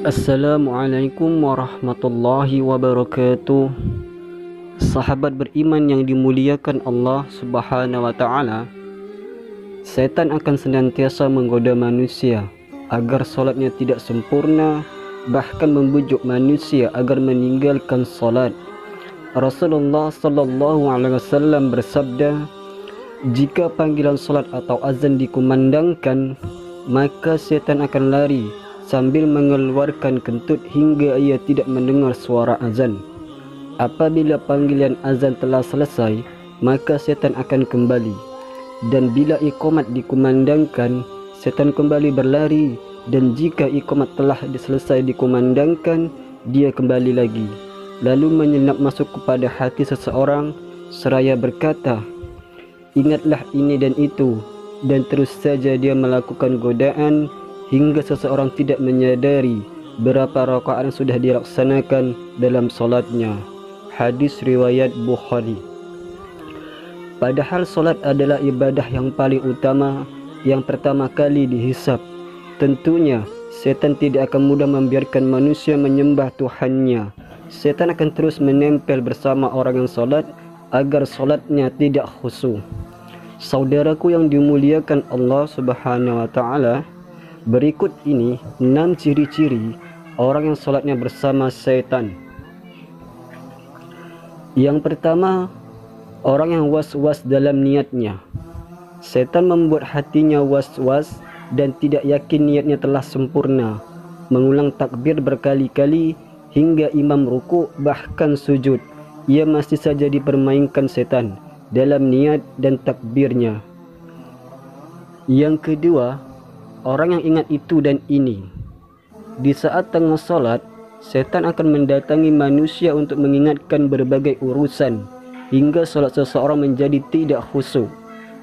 Assalamualaikum warahmatullahi wabarakatuh. Sahabat beriman yang dimuliakan Allah Subhanahu wa taala, setan akan senantiasa menggoda manusia agar solatnya tidak sempurna, bahkan membujuk manusia agar meninggalkan solat. Rasulullah sallallahu alaihi wasallam bersabda, jika panggilan solat atau azan dikumandangkan, maka setan akan lari sambil mengeluarkan kentut hingga ia tidak mendengar suara azan. Apabila panggilan azan telah selesai, maka setan akan kembali. Dan bila iqamat dikumandangkan, setan kembali berlari. Dan jika iqamat telah selesai dikumandangkan, dia kembali lagi, lalu menyelinap masuk kepada hati seseorang seraya berkata, ingatlah ini dan itu. Dan terus saja dia melakukan godaan hingga seseorang tidak menyadari berapa rakaat yang sudah dilaksanakan dalam solatnya. Hadis riwayat Bukhari. Padahal solat adalah ibadah yang paling utama, yang pertama kali dihisab. Tentunya setan tidak akan mudah membiarkan manusia menyembah Tuhannya. Setan akan terus menempel bersama orang yang solat agar solatnya tidak khusyuk. Saudaraku yang dimuliakan Allah Subhanahu wa taala, berikut ini 6 ciri-ciri orang yang solatnya bersama setan. Yang pertama, orang yang was-was dalam niatnya. Setan membuat hatinya was-was dan tidak yakin niatnya telah sempurna, mengulang takbir berkali-kali hingga imam rukuk bahkan sujud. Ia masih saja dipermainkan setan dalam niat dan takbirnya. Yang kedua, orang yang ingat itu dan ini. Di saat tengah solat, setan akan mendatangi manusia untuk mengingatkan berbagai urusan hingga solat seseorang menjadi tidak khusyuk.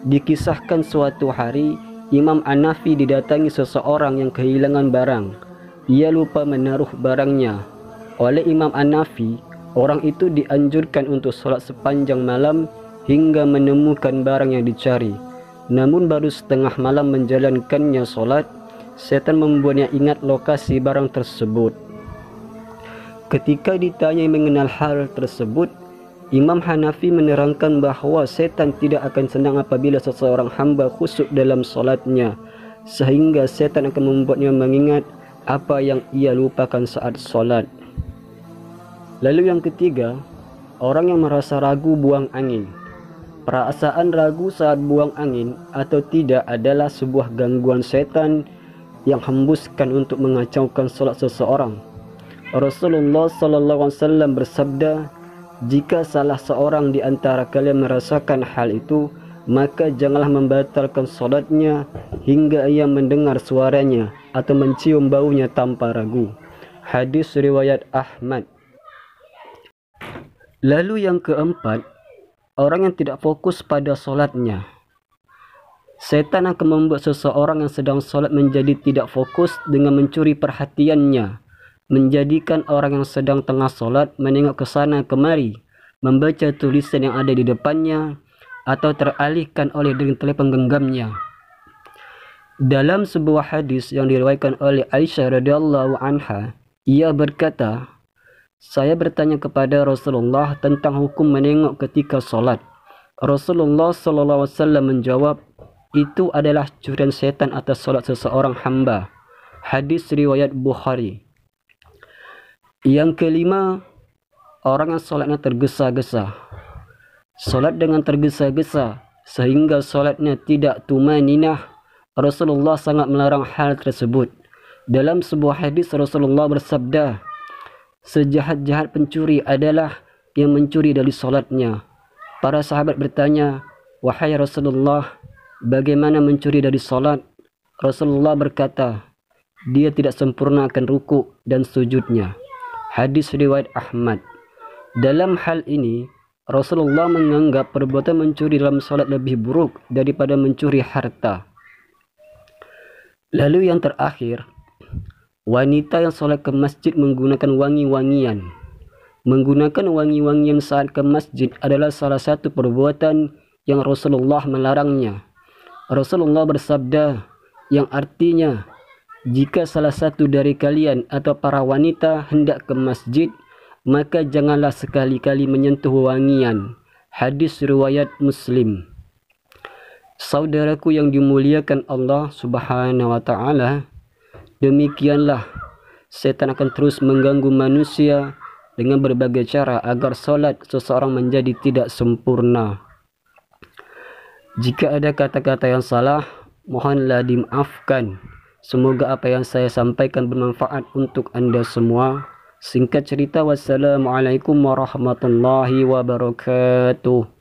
Dikisahkan suatu hari, Imam Hanafi didatangi seseorang yang kehilangan barang. Ia lupa menaruh barangnya. Oleh Imam Hanafi, orang itu dianjurkan untuk solat sepanjang malam hingga menemukan barang yang dicari. Namun baru setengah malam menjalankannya solat, setan membuatnya ingat lokasi barang tersebut. Ketika ditanya mengenal hal tersebut, Imam Hanafi menerangkan bahawa setan tidak akan senang apabila seseorang hamba khusyuk dalam solatnya, sehingga setan akan membuatnya mengingat apa yang ia lupakan saat solat. Lalu yang ketiga, orang yang merasa ragu buang angin. Perasaan ragu saat buang angin atau tidak adalah sebuah gangguan setan yang hembuskan untuk mengacaukan solat seseorang. Rasulullah sallallahu alaihi wasallam bersabda, jika salah seorang di antara kalian merasakan hal itu, maka janganlah membatalkan solatnya hingga ia mendengar suaranya atau mencium baunya tanpa ragu. Hadis riwayat Ahmad. Lalu yang keempat, orang yang tidak fokus pada solatnya. Setan akan membuat seseorang yang sedang solat menjadi tidak fokus dengan mencuri perhatiannya, menjadikan orang yang sedang tengah solat menengok ke sana kemari, membaca tulisan yang ada di depannya, atau teralihkan oleh dengan telepon genggamnya. Dalam sebuah hadis yang diriwayatkan oleh Aisyah radhiyallahu anha, ia berkata, saya bertanya kepada Rasulullah tentang hukum menengok ketika solat. Rasulullah sallallahu alaihi wasallam menjawab, itu adalah curian setan atas solat seseorang hamba. Hadis riwayat Bukhari. Yang kelima, orang yang solatnya tergesa-gesa. Solat dengan tergesa-gesa sehingga solatnya tidak tumaninah. Rasulullah sangat melarang hal tersebut. Dalam sebuah hadis Rasulullah bersabda, sejahat-jahat pencuri adalah yang mencuri dari solatnya. Para sahabat bertanya, wahai Rasulullah, bagaimana mencuri dari solat? Rasulullah berkata, dia tidak sempurnakan rukuk dan sujudnya. Hadis riwayat Ahmad. Dalam hal ini, Rasulullah menganggap perbuatan mencuri dalam solat lebih buruk daripada mencuri harta. Lalu yang terakhir, wanita yang solat ke masjid menggunakan wangi-wangian. Menggunakan wangi-wangian saat ke masjid adalah salah satu perbuatan yang Rasulullah melarangnya. Rasulullah bersabda yang artinya, Jika salah satu dari kalian atau para wanita hendak ke masjid, maka janganlah sekali-kali menyentuh wangian. Hadis riwayat Muslim. Saudaraku yang dimuliakan Allah Subhanahu wa taala, demikianlah setan akan terus mengganggu manusia dengan berbagai cara agar solat seseorang menjadi tidak sempurna. Jika ada kata-kata yang salah, mohonlah dimaafkan. Semoga apa yang saya sampaikan bermanfaat untuk anda semua. Singkat cerita, wassalamualaikum warahmatullahi wabarakatuh.